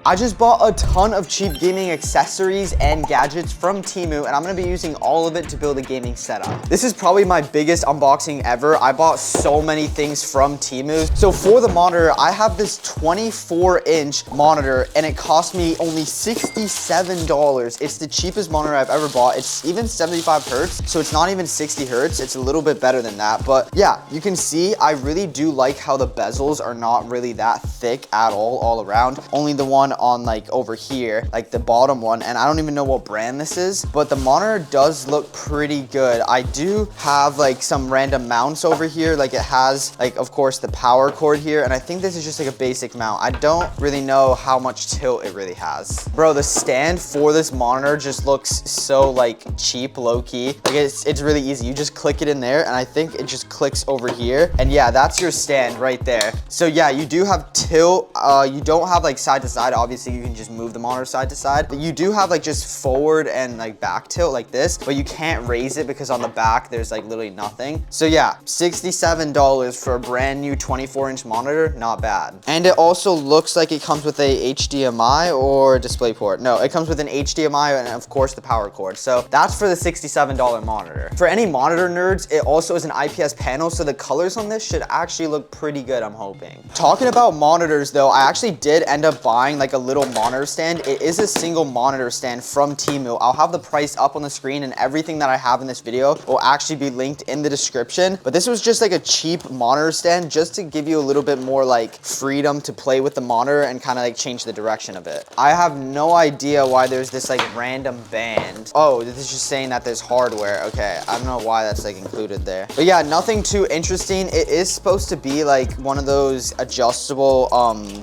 I just bought a ton of cheap gaming accessories and gadgets from Temu, and I'm gonna be using all of it to build a gaming setup. This is probably my biggest unboxing ever. I bought so many things from Temu. So for the monitor, I have this 24-inch monitor, and it cost me only $67. It's the cheapest monitor I've ever bought. It's even 75 hertz, so it's not even 60 hertz. It's a little bit better than that. But yeah, you can see I really do like how the bezels are not really that thick at all around. Only the one on like over here, like the bottom one, and I don't even know what brand this is, but the monitor does look pretty good. I do have like some random mounts over here. Like it has like, of course, the power cord here, and I think this is just like a basic mount. I don't really know how much tilt it really has. Bro, the stand for this monitor just looks so like cheap, low-key. Like it's really easy. You just click it in there, and I think it just clicks over here, and yeah, that's your stand right there. So yeah, you do have tilt. You don't have like side to side. Obviously, you can just move the monitor side to side, but you do have like just forward and like back tilt like this, but you can't raise it because on the back there's like literally nothing. So yeah, $67 for a brand new 24-inch monitor, not bad. And it also looks like it comes with a HDMI or DisplayPort. No, it comes with an HDMI and of course the power cord. So that's for the $67 monitor. For any monitor nerds, it also is an IPS panel, so the colors on this should actually look pretty good, I'm hoping. Talking about monitors though, I actually did end up buying like a little monitor stand. It is a single monitor stand from Temu. I'll have the price up on the screen, and everything that I have in this video will actually be linked in the description. But this was just like a cheap monitor stand just to give you a little bit more like freedom to play with the monitor and kind of like change the direction of it. I have no idea why there's this like random band. Oh, this is just saying that there's hardware. Okay, I don't know why that's like included there. But yeah, nothing too interesting. It is supposed to be like one of those adjustable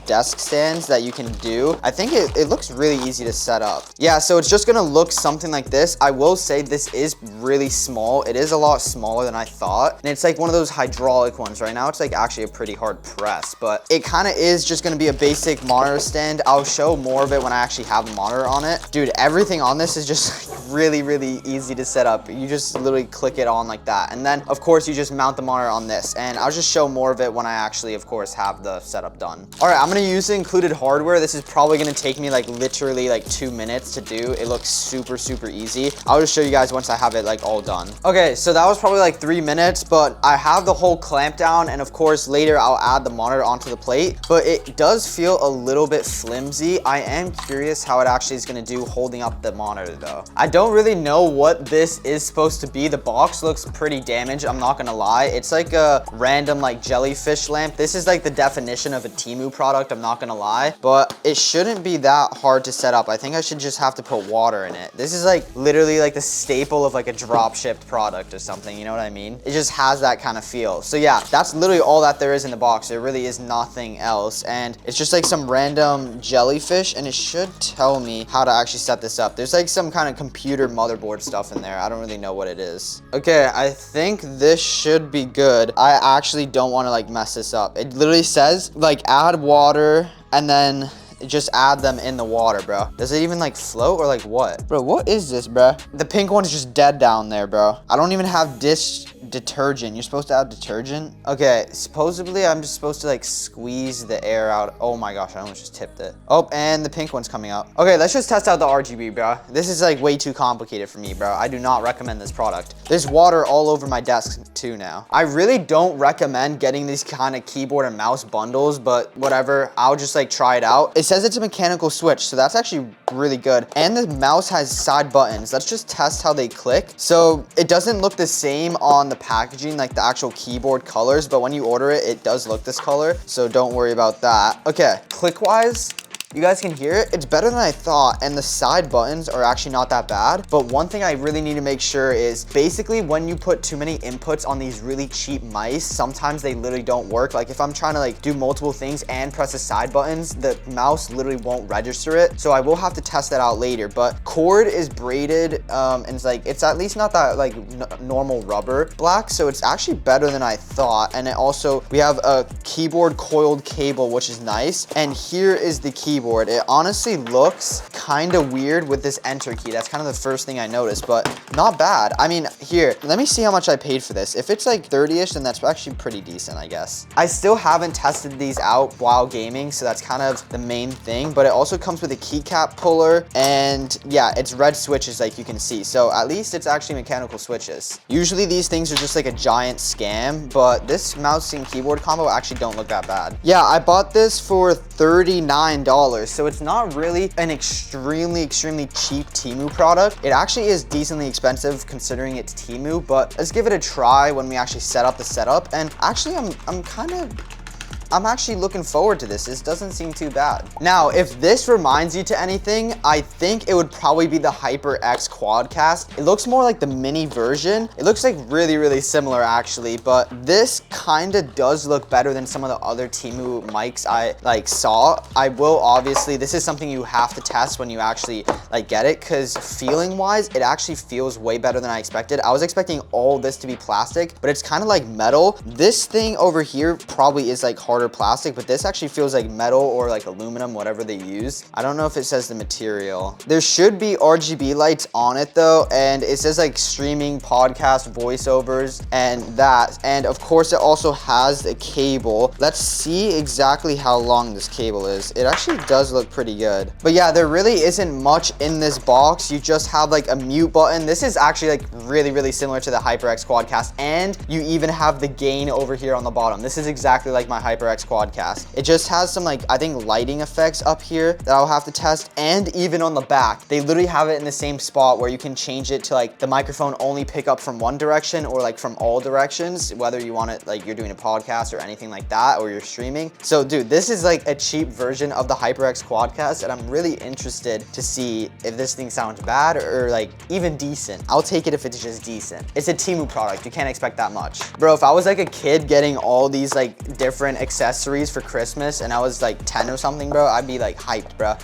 desk stands that you can do. I think it looks really easy to set up. Yeah, so it's just gonna look something like this. I will say this is really small. It is a lot smaller than I thought, and it's like one of those hydraulic ones. Right now it's like actually a pretty hard press, but it kind of is just gonna be a basic monitor stand. I'll show more of it when I actually have a monitor on it. Dude, everything on this is just really easy to set up. You just literally click it on like that, and then of course you just mount the monitor on this, and I'll just show more of it when I actually of course have the setup done. All right, I'm gonna use the included hardware. This is probably gonna take me like literally like 2 minutes to do. It looks super easy. I'll just show you guys once I have it like all done. Okay, so that was probably like 3 minutes, but I have the whole clamp down, and of course later I'll add the monitor onto the plate, but it does feel a little bit flimsy. I am curious how it actually is gonna do holding up the monitor though. I don't really know what this is supposed to be. The box looks pretty damaged, I'm not gonna lie. It's like a random like jellyfish lamp. This is like the definition of a Temu product, I'm not gonna lie, but it shouldn't be that hard to set up. I think I should just have to put water in it. This is like literally like the staple of like a drop shipped product or something, you know what I mean? It just has that kind of feel. So yeah, that's literally all that there is in the box. There really is nothing else, and it's just like some random jellyfish, and it should tell me how to actually set this up. There's like some kind of computer motherboard stuff in there. I don't really know what it is. Okay, I think this should be good. I actually don't want to like mess this up. It literally says like add water and then just add them in the water, bro. Does it even like float or like what? Bro, what is this, bro? The pink one's just dead down there, bro. I don't even have dish detergent. You're supposed to add detergent? Okay, supposedly I'm just supposed to like squeeze the air out. Oh my gosh, I almost just tipped it. Oh, and the pink one's coming out. Okay, let's just test out the RGB, bro. This is like way too complicated for me, bro. I do not recommend this product. There's water all over my desk too now. I really don't recommend getting these kind of keyboard and mouse bundles, but whatever, I'll just like try it out. It says it's a mechanical switch, so that's actually really good. And the mouse has side buttons. Let's just test how they click. So it doesn't look the same on the packaging, like the actual keyboard colors, but when you order it, it does look this color, so don't worry about that. Okay, click-wise, You guys can hear it. It's better than I thought, and the side buttons are actually not that bad. But one thing I really need to make sure is basically when you put too many inputs on these really cheap mice, sometimes they literally don't work. Like if I'm trying to like do multiple things and press the side buttons, the mouse literally won't register it. So I will have to test that out later. But cord is braided, and it's at least not that like normal rubber black. So it's actually better than I thought. And it also, we have a keyboard coiled cable, which is nice. And here is the keyboard. keyboard. It honestly looks kind of weird with this enter key. That's kind of the first thing I noticed, but not bad. I mean, here, let me see how much I paid for this. If it's like 30-ish, then that's actually pretty decent, I guess. I still haven't tested these out while gaming, so that's kind of the main thing, but it also comes with a keycap puller, and yeah, it's red switches like you can see. So at least it's actually mechanical switches. Usually these things are just like a giant scam, but this mouse and keyboard combo actually don't look that bad. Yeah, I bought this for $39, so it's not really an extremely cheap Temu product. It actually is decently expensive considering it's Temu, but let's give it a try when we actually set up the setup. And actually, I'm actually looking forward to this. This doesn't seem too bad. Now, if this reminds you to anything, I think it would probably be the HyperX Quadcast. It looks more like the mini version. It looks like really similar actually, but this kind of does look better than some of the other Temu mics I saw. I will obviously, this is something you have to test when you actually get it, because feeling wise, it actually feels way better than I expected. I was expecting all this to be plastic, but it's kind of like metal. This thing over here probably is like harder plastic, but this actually feels like metal or like aluminum, whatever they use. I don't know if it says the material. There should be RGB lights on it though, and it says like streaming, podcast, voiceovers, and that. And of course it also has a cable. Let's see exactly how long this cable is. It actually does look pretty good. But yeah, there really isn't much in this box. You just have like a mute button. This is actually like really similar to the HyperX Quadcast, and you even have the gain over here on the bottom. This is exactly like my HyperX Quadcast. It just has some I think lighting effects up here that I'll have to test, and even on the back they literally have it in the same spot where you can change it to the microphone only pick up from one direction or from all directions, whether you want it you're doing a podcast or anything like that, or you're streaming. So dude, this is a cheap version of the HyperX Quadcast, and I'm really interested to see if this thing sounds bad or even decent. I'll take it if it's just decent. It's a Temu product, you can't expect that much. Bro, if I was a kid getting all these different accessories for Christmas and I was 10 or something, bro, I'd be hyped, bro.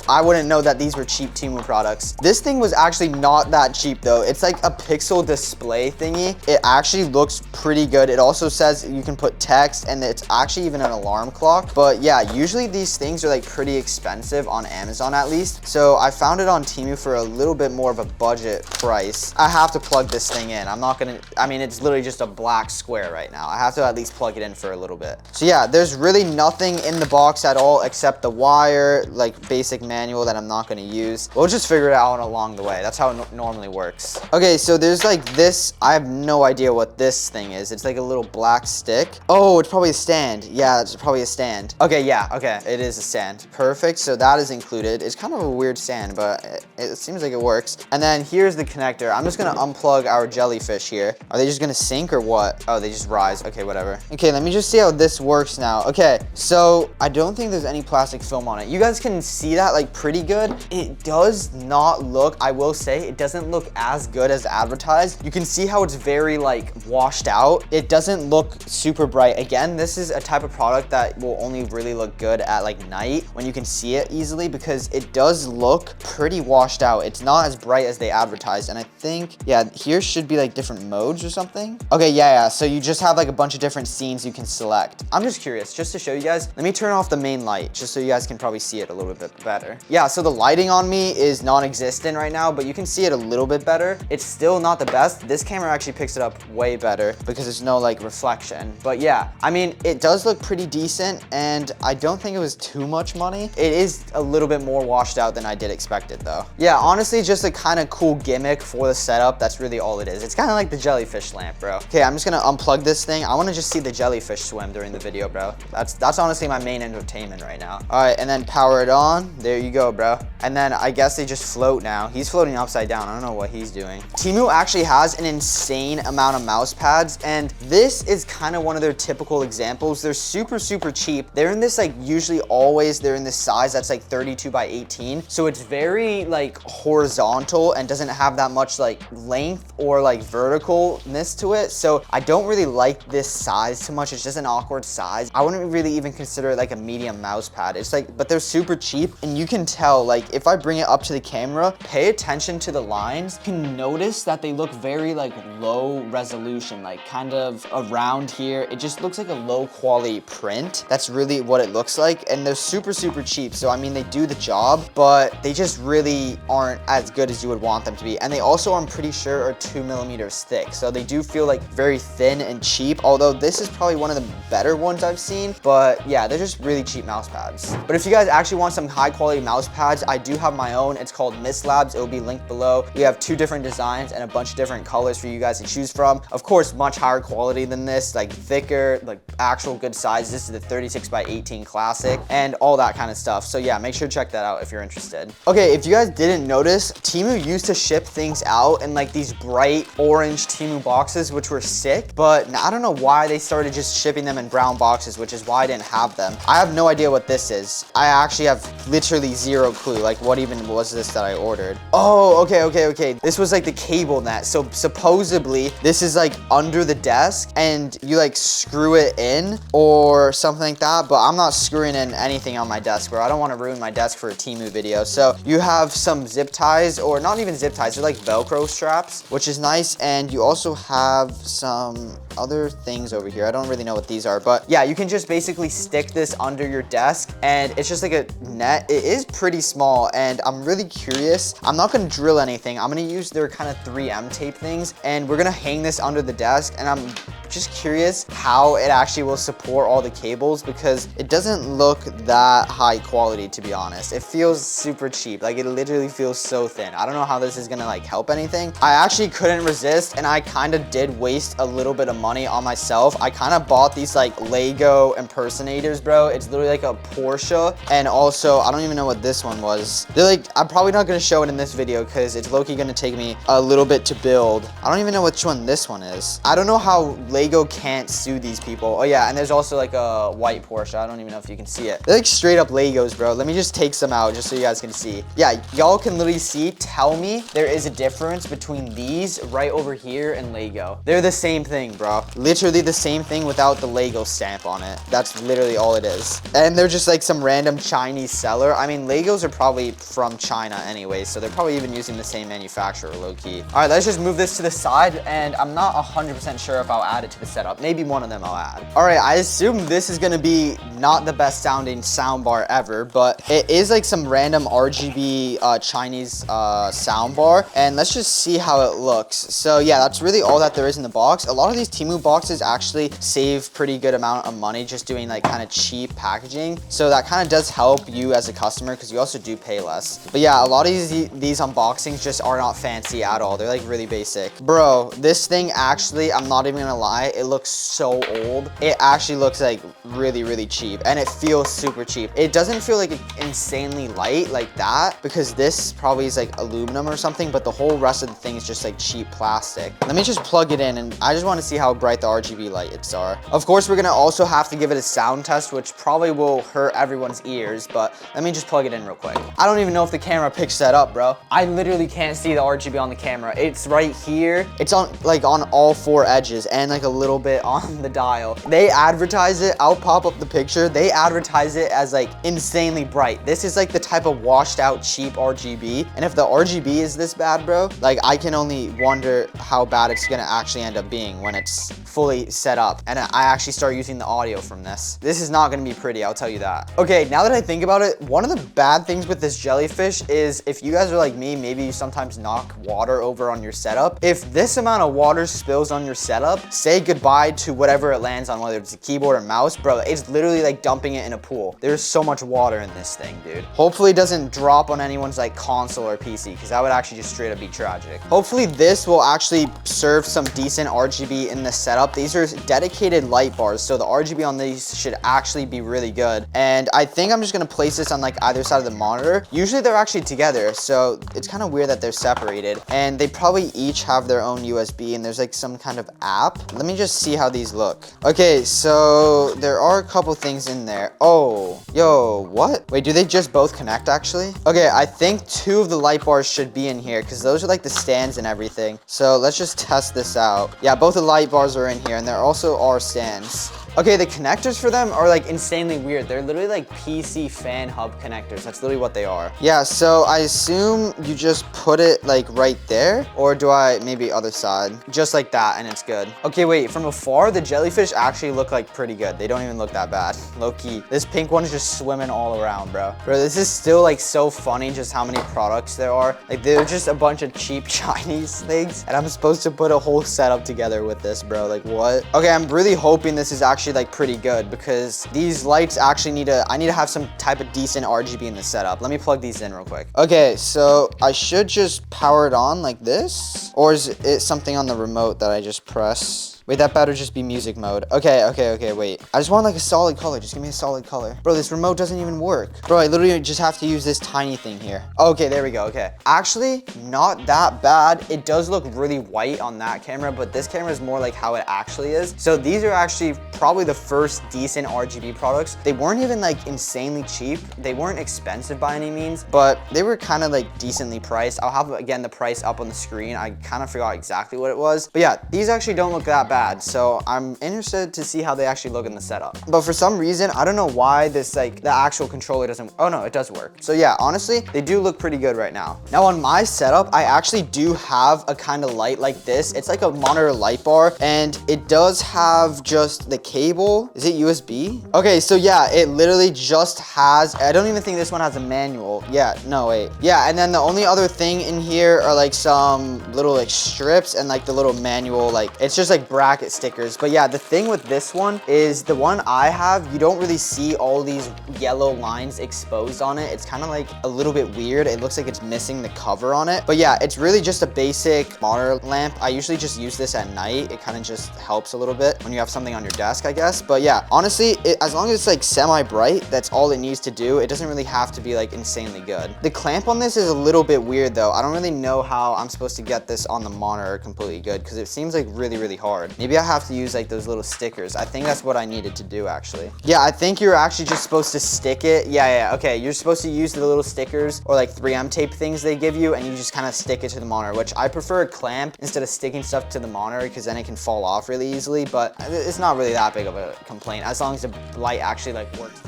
I wouldn't know that these were cheap Temu products. This thing was actually not that cheap though. It's a pixel display thingy. It actually looks pretty good. It also says you can put text, and it's actually even an alarm clock. But yeah, usually these things are pretty expensive on Amazon at least. So I found it on Temu for a little bit more of a budget price. I have to plug this thing in. I'm not gonna, I mean, it's literally just a black square right now. I have to at least plug it in for a little bit. So yeah, there's really nothing in the box at all except the wire, basic manual that I'm not gonna use. We'll just figure it out along the way. That's how it normally works. Okay, so there's this. I have no idea what this thing is. It's a little black stick. Oh, it's probably a stand. Yeah, it's probably a stand. Okay, yeah, okay, it is a stand. Perfect, so that is included. It's kind of a weird stand, but it seems like it works. And then here's the connector. I'm just gonna unplug our jellyfish here. Are they just gonna sink or what? Oh, they just rise. Okay, whatever. Okay, let me just see how this works now. Okay, so I don't think there's any plastic film on it. You guys can see that pretty good. It does not look, I will say, it doesn't look as good as advertised. You can see how it's very washed out. It doesn't look super bright. Again, this is a type of product that will only really look good at night when you can see it easily, because it does look pretty washed out. It's not as bright as they advertised. And I think, yeah, here should be different modes or something. Okay, yeah, so you just have a bunch of different scenes you can select. I'm just curious, just to show you guys, let me turn off the main light just so you guys can probably see it a little bit better. Yeah, so the lighting on me is non-existent right now, but you can see it a little bit better. It's still not the best. This camera actually picks it up way better because there's no reflection. But yeah, I mean, it does look pretty decent, and I don't think it was too much money. It is a little bit more washed out than I did expect it though. Yeah, honestly, just a kind of cool gimmick for the setup. That's really all it is. It's kind of like the jellyfish lamp, bro. Okay, I'm just gonna unplug this thing. I want to just see the jellyfish swim during the video, bro. That's honestly my main entertainment right now. All right, and then power it on. There you go, bro. And then I guess they just float now. He's floating upside down. I don't know what he's doing. Temu actually has an insane amount of mouse pads, and this is kind of one of their typical examples. They're super cheap. They're in this usually always they're in this size that's 32 by 18. So it's very horizontal and doesn't have that much length or verticalness to it. So I don't really like this size too much. It's just an awkward size. size. I wouldn't really even consider it like a medium mouse pad. It's like, but they're super cheap, and you can tell, like, if I bring it up to the camera, pay attention to the lines, you can notice that they look very like low resolution, like kind of around here. It just looks like a low quality print. That's really what it looks like, and they're super cheap. So I mean, they do the job, but they just really aren't as good as you would want them to be. And they also, I'm pretty sure, are 2 millimeters thick, so they do feel like very thin and cheap, although this is probably one of the better ones I've seen. But yeah, they're just really cheap mouse pads. But if you guys actually want some high quality mouse pads, I do have my own. It's called Mist Labs. It will be linked below. We have 2 different designs and a bunch of different colors for you guys to choose from. Of course, much higher quality than this, like thicker, like actual good size. This is the 36 by 18 classic and all that kind of stuff. So yeah, make sure to check that out if you're interested. Okay, if you guys didn't notice, Temu used to ship things out in like these bright orange Temu boxes, which were sick, but I don't know why they started just shipping them in brown boxes, which is why I didn't have them. I have no idea what this is. I actually have literally zero clue, like what even was this that I ordered. Oh, okay. This was like the cable net. So supposedly this is like under the desk and you like screw it in or something like that, but I'm not screwing in anything on my desk, bro. I don't want to ruin my desk for a Temu video. So you have some zip ties, or not even zip ties, they're like Velcro straps, which is nice. And you also have some other things over here. I don't really know what these are, but yeah, you can just basically stick this under your desk and it's just like a net. It is pretty small, and I'm really curious. I'm not gonna drill anything. I'm gonna use their kind of 3M tape things, and we're gonna hang this under the desk, and I'm just curious how it actually will support all the cables, because it doesn't look that high quality, to be honest. It feels super cheap. Like, it literally feels so thin. I don't know how this is gonna like help anything. I actually couldn't resist, and I kind of did waste a little bit of money on myself. I kind of bought these like Lego impersonators, bro. It's literally like a Porsche, and also I don't even know what this one was. They're like, I'm probably not gonna show it in this video because it's low-key gonna take me a little bit to build. I don't even know which one this one is. I don't know how Lego can't sue these people. Oh yeah, and there's also like a white Porsche. I don't even know if you can see it. They're like straight up Legos, bro. Let me just take some out just so you guys can see. Yeah, y'all can literally see. Tell me there is a difference between these right over here and Lego. They're the same thing, bro. Literally the same thing without the Lego stamp on it. That's literally all it is. And they're just like some random Chinese seller. I mean, Legos are probably from China anyway, so they're probably even using the same manufacturer, low-key. All right, let's just move this to the side, and I'm not 100% sure if I'll add it to the setup. Maybe one of them I'll add. All right, I assume this is gonna be not the best sounding soundbar ever, but it is like some random RGB Chinese soundbar, and let's just see how it looks. So yeah, that's really all that there is in the box. A lot of these Temu boxes actually save pretty good amount of money just doing like kind of cheap packaging, so that kind of does help you as a customer because you also do pay less. But yeah, a lot of these unboxings just are not fancy at all. They're like really basic. Bro, this thing actually, I'm not even gonna lie, it looks so old. It actually looks like really cheap, and it feels super cheap. It doesn't feel like insanely light like that, because this probably is like aluminum or something, but the whole rest of the thing is just like cheap plastic. Let me just plug it in, and I just want to see how bright the RGB lights are. Of course, we're gonna also have to give it a sound test, which probably will hurt everyone's ears, but let me just plug it in real quick. I don't even know if the camera picks that up, bro. I literally can't see the RGB on the camera. It's right here. It's on like on all 4 edges and like a little bit on the dial. They advertise it. I'll pop up the picture. They advertise it as like insanely bright. This is like the type of washed out cheap RGB, and if the RGB is this bad, bro, like I can only wonder how bad it's gonna actually end up being when it's fully set up and I actually start using the audio from this. This is not gonna be pretty, I'll tell you that. Okay, now that I think about it, one of the bad things with this jellyfish is, if you guys are like me, maybe you sometimes knock water over on your setup. If this amount of water spills on your setup, say goodbye to whatever it lands on, whether it's a keyboard or mouse, bro. It's literally like dumping it in a pool. There's so much water in this thing, dude. Hopefully it doesn't drop on anyone's like console or PC, because that would actually just straight up be tragic. Hopefully this will actually serve some decent RGB in the setup. These are dedicated light bars, so the RGB on these should actually be really good. And I think I'm just gonna place this on like either side of the monitor. Usually they're actually together, so it's kind of weird that they're separated. And they probably each have their own USB, and there's like some kind of app. Let me just see how these look. Okay, so there are a couple things in there. Oh, yo, what? Wait, do they just both connect actually? Okay, I think 2 of the light bars should be in here, because those are like the stands and everything. So let's just test this out. Yeah, both the light bars are in here, and there also are stands. Okay, the connectors for them are like insanely weird. They're literally like PC fan hub connectors. That's literally what they are. Yeah, so I assume you just put it like right there, or do I maybe other side? Just like that and it's good. Okay, wait, from afar, the jellyfish actually look like pretty good. They don't even look that bad, low key. This pink one is just swimming all around, bro. Bro, this is still like so funny just how many products there are. Like they're just a bunch of cheap Chinese things and I'm supposed to put a whole setup together with this, bro. Like what? Okay, I'm really hoping this is actually like pretty good because these lights actually I need to have some type of decent RGB in the setup. Let me plug these in real quick. Okay, so I should just power it on like this, or is it something on the remote that I just press? Wait, that better just be music mode. Okay, wait. I just want like a solid color. Just give me a solid color. Bro, this remote doesn't even work. Bro, I literally just have to use this tiny thing here. Okay, there we go, okay. Actually, not that bad. It does look really white on that camera, but this camera is more like how it actually is. So these are actually probably the first decent RGB products. They weren't even like insanely cheap. They weren't expensive by any means, but they were kind of like decently priced. I'll have, again, the price up on the screen. I kind of forgot exactly what it was. But yeah, these actually don't look that bad. So I'm interested to see how they actually look in the setup. But for some reason, I don't know why this like the actual controller doesn't, oh no, it does work. So yeah, honestly, they do look pretty good right now. Now on my setup, I actually do have a kind of light like this. It's like a monitor light bar and it does have just the cable. Is it USB? Okay, so yeah, it literally just has, I don't even think this one has a manual. Yeah, no, wait. Yeah, and then the only other thing in here are like some little like strips and like the little manual, like it's just like bracket stickers. But yeah, the thing with this one is the one I have, you don't really see all these yellow lines exposed on it. It's kind of like a little bit weird. It looks like it's missing the cover on it. But yeah, it's really just a basic monitor lamp. I usually just use this at night. It kind of just helps a little bit when you have something on your desk, I guess. But yeah, honestly, as long as it's like semi-bright, that's all it needs to do. It doesn't really have to be like insanely good. The clamp on this is a little bit weird though. I don't really know how I'm supposed to get this on the monitor completely good because it seems like really, really hard. Maybe I have to use like those little stickers. I think that's what I needed to do actually. Yeah, I think you're actually just supposed to stick it. Yeah, okay. You're supposed to use the little stickers or like 3M tape things they give you and you just kind of stick it to the monitor, which I prefer a clamp instead of sticking stuff to the monitor because then it can fall off really easily, but it's not really that big of a complaint as long as the light actually like works.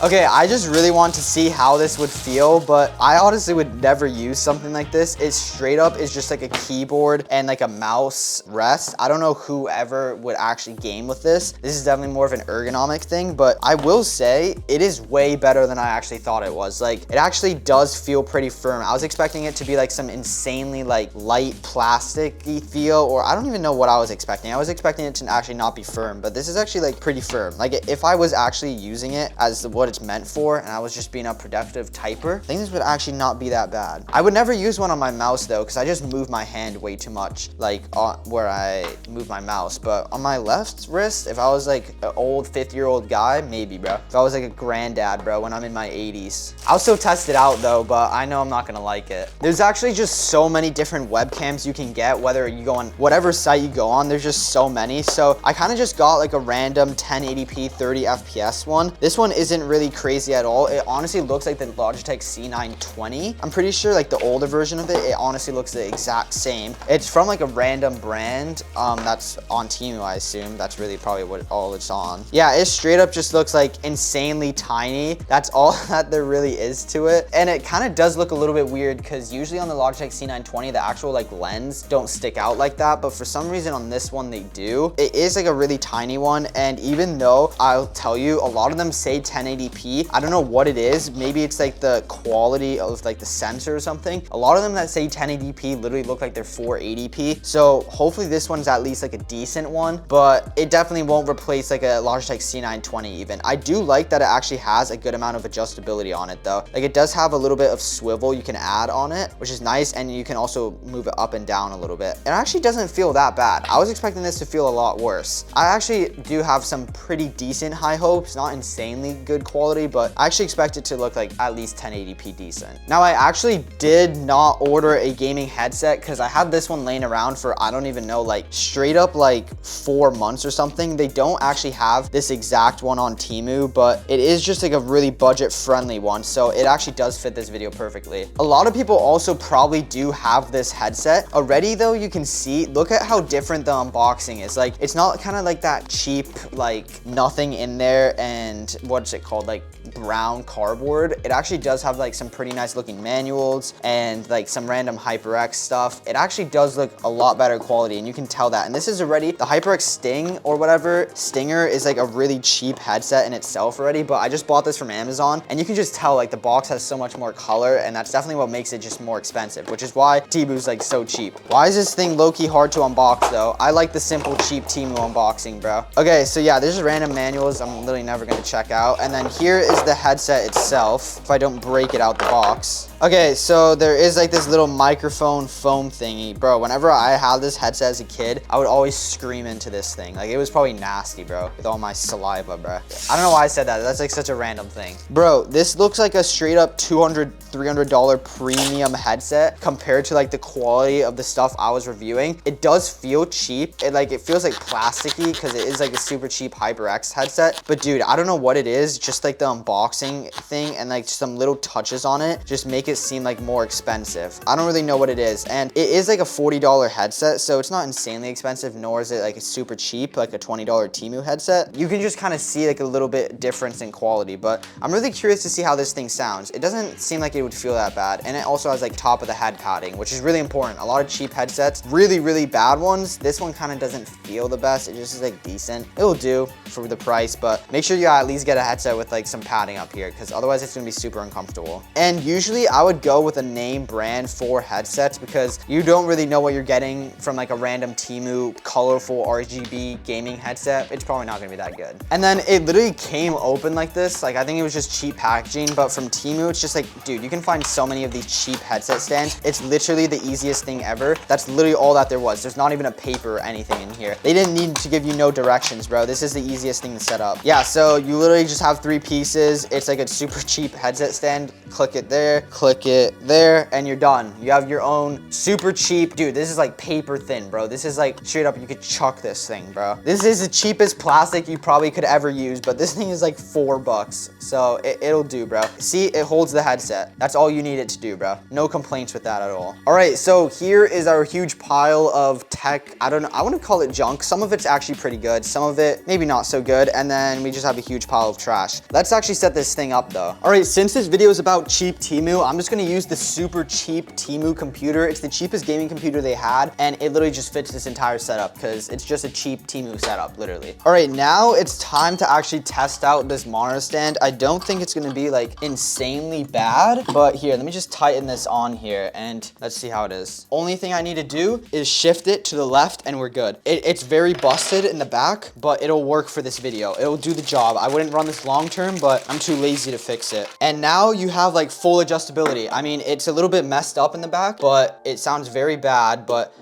Okay, I just really want to see how this would feel, but I honestly would never use something like this. It straight up is just like a keyboard and like a mouse rest. I don't know whoever would actually game with this. This is definitely more of an ergonomic thing, but I will say it is way better than I actually thought it was. Like, it actually does feel pretty firm. I was expecting it to be like some insanely like light plastic-y feel, or I don't even know what I was expecting. I was expecting it to actually not be firm, but this is actually like pretty firm. Like if I was actually using it as what it's meant for and I was just being a productive typer, I think this would actually not be that bad. I would never use one on my mouse though because I just move my hand way too much, like where I move my mouse. But on my left wrist, if I was like an old 50-year-old guy, maybe, bro. If I was like a granddad, bro, when I'm in my 80s. I'll still test it out though, but I know I'm not gonna like it. There's actually just so many different webcams you can get, whether you go on whatever site you go on, there's just so many. So I kind of just got like a random 1080p 30 FPS one. This one isn't really crazy at all. It honestly looks like the Logitech C920. I'm pretty sure like the older version of it honestly looks the exact same. It's from like a random brand that's on Temu, I assume. That's really probably what all it's on. Yeah, it straight up just looks like insanely tiny. That's all that there really is to it. And it kind of does look a little bit weird because usually on the Logitech C920, the actual like lens don't stick out like that. But for some reason on this one, they do. It is like a really tiny one. And even though I'll tell you, a lot of them say 1080p, I don't know what it is. Maybe it's like the quality of like the sensor or something. A lot of them that say 1080p literally look like they're 480p. So hopefully this one's at least like a decent one, but it definitely won't replace like a Logitech C920 even. I do like that it actually has a good amount of adjustability on it though. Like it does have a little bit of swivel you can add on it, which is nice. And you can also move it up and down a little bit. It actually doesn't feel that bad. I was expecting this to feel a lot worse. I actually do have some pretty decent high hopes, not insanely good quality, but I actually expect it to look like at least 1080p decent. Now, I actually did not order a gaming headset because I had this one laying around for, I don't even know, like straight up like 4 months or something. They don't actually have this exact one on Temu, but it is just like a really budget friendly one. So it actually does fit this video perfectly. A lot of people also probably do have this headset already though. You can see, look at how different the unboxing is. Like, it's not kind of like that cheap, like nothing in there and what's it called, like brown cardboard. It actually does have like some pretty nice looking manuals and like some random HyperX stuff. It actually does look a lot better quality, and you can tell that. And this is already the HyperX Sting or whatever. Stinger is like a really cheap headset in itself already, but I just bought this from Amazon, and you can just tell like the box has so much more color, and that's definitely what makes it just more expensive, which is why Temu's like so cheap. Why is this thing low-key hard to unbox though? I like the simple, cheap Temu unboxing, bro. Okay, so yeah, there's random manuals I'm literally never gonna check out. And then here is the headset itself, if I don't break it out the box. Okay, so there is like this little microphone foam thingy. Bro, whenever I had this headset as a kid, I would always scream into this thing. Like, it was probably nasty, bro, with all my saliva, bro. I don't know why I said that. That's like such a random thing. Bro, this looks like a straight up $200, $300 premium headset compared to like the quality of the stuff I was reviewing. It does feel cheap. It feels like plasticky because it is like a super cheap HyperX headset. But dude, I don't know what it is. Just like the unboxing thing and like some little touches on it just make it seem like more expensive. I don't really know what it is. And it is like a $40 headset, so it's not insanely expensive, nor is it like a super cheap, like a $20 Temu headset. You can just kind of see like a little bit difference in quality, but I'm really curious to see how this thing sounds. It doesn't seem like it would feel that bad. And it also has like top of the head padding, which is really important. A lot of cheap headsets, really, really bad ones, this one kind of doesn't feel the best. It just is like decent. It'll do for the price, but make sure you at least get a headset with like some padding up here, because otherwise it's gonna be super uncomfortable. And usually I would go with a name brand for headsets because you don't really know what you're getting from like a random Temu colorful RGB gaming headset. It's probably not gonna be that good. And then it literally came open like this. Like, I think it was just cheap packaging, but from Temu, it's just like, dude, you can find so many of these cheap headset stands. It's literally the easiest thing ever. That's literally all that there was. There's not even a paper or anything in here. They didn't need to give you no directions, bro. This is the easiest thing to set up. Yeah, so you literally just have 3 pieces. It's like a super cheap headset stand. Click it there, click it there, and you're done. You have your own super cheap, dude, this is like paper thin, bro. This is like straight up, you could chuck this thing, bro. This is the cheapest plastic you probably could ever use, but this thing is like $4. So it'll do, bro. See, it holds the headset. That's all you need it to do, bro. No complaints with that at all. All right, so here is our huge pile of tech. I don't know, I wouldn't call it junk. Some of it's actually pretty good. Some of it maybe not so good. And then we just have a huge pile of trash. Let's actually set this thing up though. All right, since this video is about cheap Temu, I'm just gonna use the super cheap Temu computer. It's the cheapest gaming computer they had, and it literally just fits this entire setup because it's just a cheap Temu setup, literally. All right, now it's time to actually test out this monitor stand. I don't think it's gonna be like insanely bad, but here, let me just tighten this on here and let's see how it is. Only thing I need to do is shift it to the left and we're good. It's very busted in the back, but it'll work for this video. It'll do the job. I wouldn't run this long term, but I'm too lazy to fix it. And now you have like full adjustability. I mean, it's a little bit messed up in the back, but it sounds very bad, but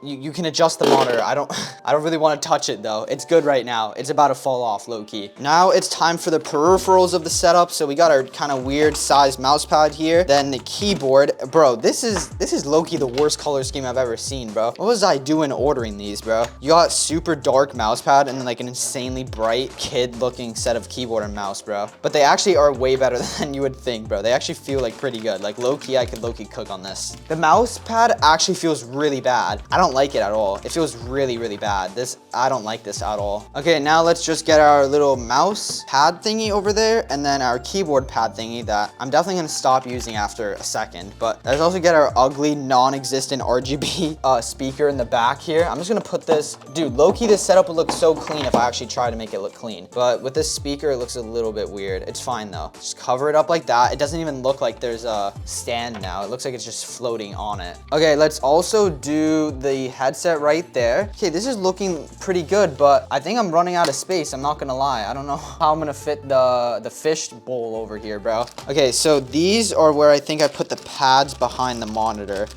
you can adjust the monitor. I don't really want to touch it though. It's good right now. It's about to fall off low key. Now it's time for the peripherals of the setup. So we got our kind of weird sized mouse pad here. Then the keyboard. Bro, this is low key the worst color scheme I've ever seen, bro. What was I doing ordering these, bro? You got super dark mouse pad and then like an insanely bright kid looking set of keyboard and mouse, bro. But they actually are way better than you would think, bro. They actually feel like pretty good. Like low key, I could low key cook on this. The mouse pad actually feels really bad. I don't like it at all. It feels really, really bad. I don't like this at all. Okay, now let's just get our little mouse pad thingy over there and then our keyboard pad thingy that I'm definitely gonna stop using after a second. But let's also get our ugly, non-existent RGB speaker in the back here. I'm just gonna put this, dude, low-key this setup would look so clean if I actually try to make it look clean. But with this speaker, it looks a little bit weird. It's fine though. Just cover it up like that. It doesn't even look like there's a stand now. It looks like it's just floating on it. Okay, let's also do the headset right there. Okay, this is looking pretty good, but I think I'm running out of space. I'm not gonna lie. I don't know how I'm gonna fit the fish bowl over here, bro. Okay, so these are where I think I put the pads behind the monitor.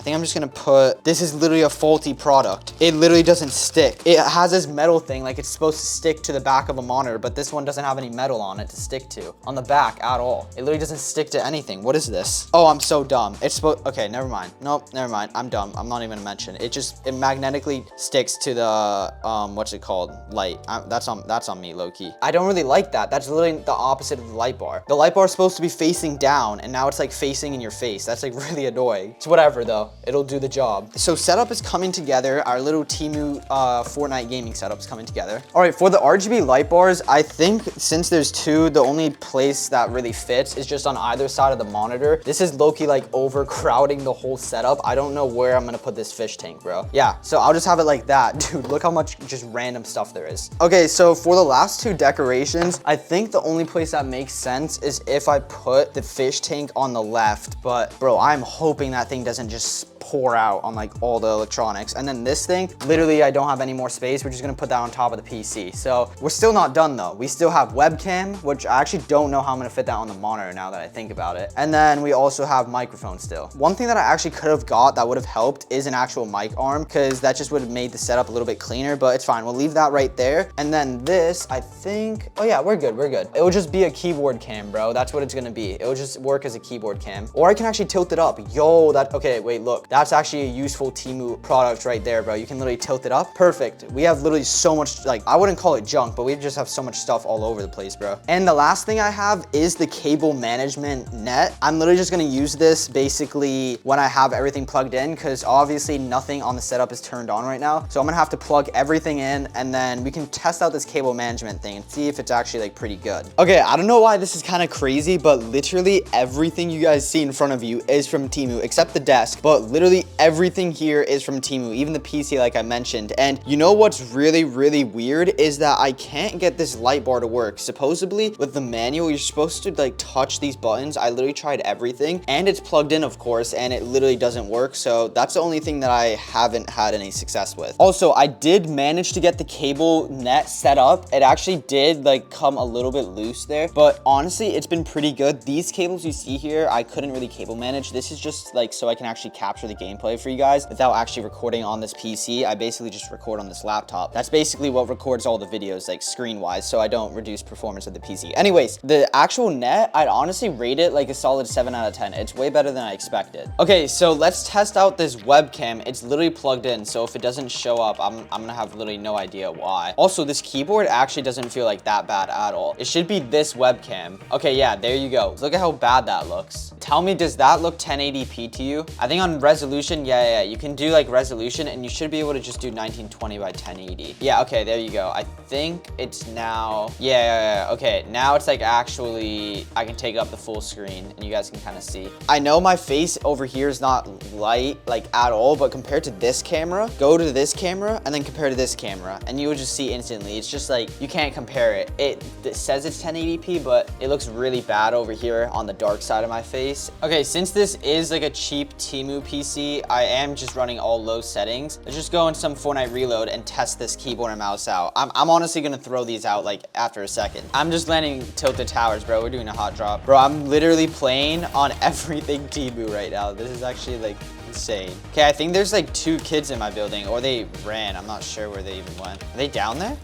I think I'm just gonna put, this is literally a faulty product. It literally doesn't stick. It has this metal thing, like it's supposed to stick to the back of a monitor, but this one doesn't have any metal on it to stick to, on the back at all. It literally doesn't stick to anything. What is this? Oh, I'm so dumb. It's supposed, okay, never mind. Nope, never mind. I'm dumb. I'm not even gonna mention. It magnetically sticks to the, what's it called? Light. That's on me, low key. I don't really like that. That's literally the opposite of the light bar. The light bar is supposed to be facing down, and now it's like facing in your face. That's like really annoying. It's whatever though. It'll do the job. So setup is coming together. Our little Temu Fortnite gaming setup is coming together. All right, for the RGB light bars, I think since there's two, the only place that really fits is just on either side of the monitor. This is low-key like overcrowding the whole setup. I don't know where I'm gonna put this fish tank, bro. Yeah, so I'll just have it like that. Dude, look how much just random stuff there is. Okay, so for the last two decorations, I think the only place that makes sense is if I put the fish tank on the left, but bro, I'm hoping that thing doesn't just pour out on like all the electronics. And then this thing, literally I don't have any more space. We're just gonna put that on top of the PC. So we're still not done though. We still have webcam, which I actually don't know how I'm gonna fit that on the monitor now that I think about it. And then we also have microphone still. One thing that I actually could have got that would have helped is an actual mic arm, because that just would have made the setup a little bit cleaner, but it's fine. We'll leave that right there. And then this, I think, oh yeah, we're good, we're good. It will just be a keyboard cam, bro. That's what it's gonna be. It will just work as a keyboard cam. Or I can actually tilt it up. Yo, okay, wait, look. That's actually a useful Temu product right there, bro. You can literally tilt it up. Perfect. We have literally so much, like, I wouldn't call it junk, but we just have so much stuff all over the place, bro. And the last thing I have is the cable management net. I'm literally just gonna use this basically when I have everything plugged in, because obviously nothing on the setup is turned on right now. So I'm gonna have to plug everything in, and then we can test out this cable management thing and see if it's actually like pretty good. Okay, I don't know why this is kind of crazy, but literally everything you guys see in front of you is from Temu, except the desk, but literally everything here is from Temu, even the PC like I mentioned. And you know what's really, really weird is that I can't get this light bar to work. Supposedly with the manual, you're supposed to like touch these buttons. I literally tried everything, and it's plugged in, of course, and it literally doesn't work. So that's the only thing that I haven't had any success with. Also, I did manage to get the cable net set up. It actually did like come a little bit loose there, but honestly, it's been pretty good. These cables you see here, I couldn't really cable manage. This is just like so I can actually capture the gameplay for you guys without actually recording on this PC. I basically just record on this laptop. That's basically what records all the videos, like screen-wise, so I don't reduce performance of the PC. Anyways, the actual net, I'd honestly rate it like a solid 7 out of 10. It's way better than I expected. Okay, so let's test out this webcam. It's literally plugged in, so if it doesn't show up, I'm gonna have literally no idea why. Also, this keyboard actually doesn't feel like that bad at all. It should be this webcam. Okay, yeah, there you go. Look at how bad that looks. Tell me, does that look 1080p to you? I think on resolution, yeah, you can do like resolution, and you should be able to just do 1920 by 1080. Yeah, okay, there you go. I think it's now, yeah, okay, now it's like actually, I can take up the full screen, and you guys can kind of see. I know my face over here is not light, like at all, but compared to this camera, go to this camera, and then compare to this camera, and you will just see instantly. It's just like, you can't compare it. It says it's 1080p, but it looks really bad over here on the dark side of my face. Okay, since this is like a cheap Temu PC, I am just running all low settings. Let's just go in some Fortnite Reload and test this keyboard and mouse out. I'm honestly gonna throw these out like after a second. I'm just landing tilted towers, bro. We're doing a hot drop. Bro, I'm literally playing on everything Temu right now. This is actually like insane. Okay, I think there's like 2 kids in my building, or they ran. I'm not sure where they even went. Are they down there?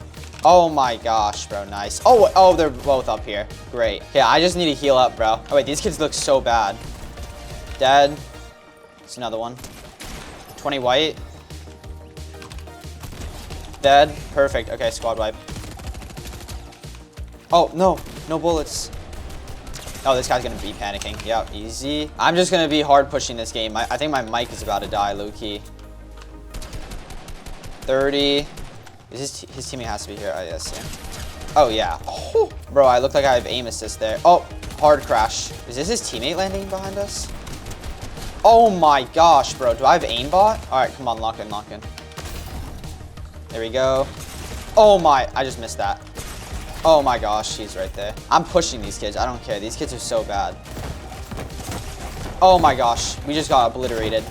Oh my gosh, bro, nice. Oh, they're both up here. Great. Okay, I just need to heal up, bro. Oh wait, these kids look so bad. Dead. It's another one. 20 white. Dead. Perfect. Okay, squad wipe. Oh, no. No bullets. Oh, this guy's gonna be panicking. Yep, easy. I'm just gonna be hard pushing this game. I think my mic is about to die, low-key. 30. His teammate has to be here. Oh, yes, yeah. Oh, yeah. Oh, bro, I look like I have aim assist there. Oh, hard crash. Is this his teammate landing behind us? Oh my gosh, bro. Do I have aimbot? All right, come on, lock in, lock in. There we go. Oh my, I just missed that. Oh my gosh, he's right there. I'm pushing these kids. I don't care. These kids are so bad. Oh my gosh, we just got obliterated.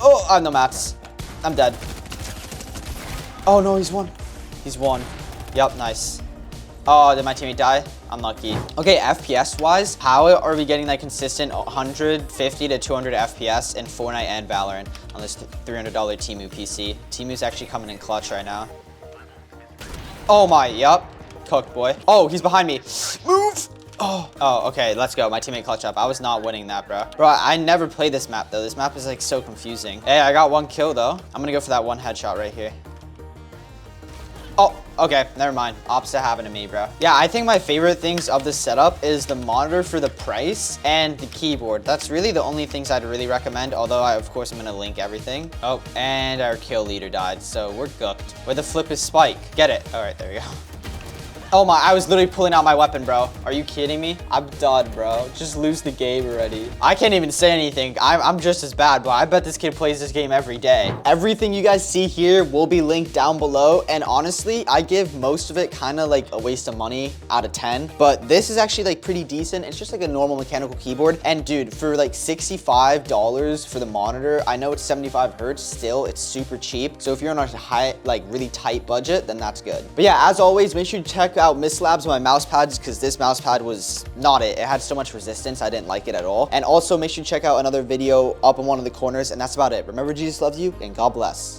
Oh, I have no mats. I'm dead. Oh no, he's won. He's won. Yep, nice. Oh, did my teammate die? unlucky. Okay, FPS wise, how are we getting that consistent 150 to 200 FPS in Fortnite and Valorant on this $300 Temu PC? Temu's actually coming in clutch right now. Oh my, yup. Cooked, boy. Oh, he's behind me. Move! Oh, okay, let's go. My teammate clutch up. I was not winning that, bro. Bro, I never played this map, though. This map is, like, so confusing. Hey, I got 1 kill, though. I'm gonna go for that 1 headshot right here. Oh, okay, never mind. Opposite happened to me, bro. Yeah, I think my favorite things of this setup is the monitor for the price and the keyboard. That's really the only things I'd really recommend, although of course, I'm gonna link everything. Oh, and our kill leader died, so we're cooked. Where the flip is Spike. Get it. All right, there we go. Oh my, I was literally pulling out my weapon, bro. Are you kidding me? I'm done, bro. Just lose the game already. I can't even say anything. I'm just as bad, but I bet this kid plays this game every day. Everything you guys see here will be linked down below. And honestly, I give most of it kind of like a waste of money out of 10. But this is actually like pretty decent. It's just like a normal mechanical keyboard. And dude, for like $65 for the monitor, I know it's 75 Hertz. Still, it's super cheap. So if you're on a high, like really tight budget, then that's good. But yeah, as always, make sure you check out Miss Labs on my mouse pads because this mouse pad was not it. It had so much resistance. I didn't like it at all. And also make sure you check out another video up in one of the corners. And that's about it. Remember, Jesus loves you and God bless.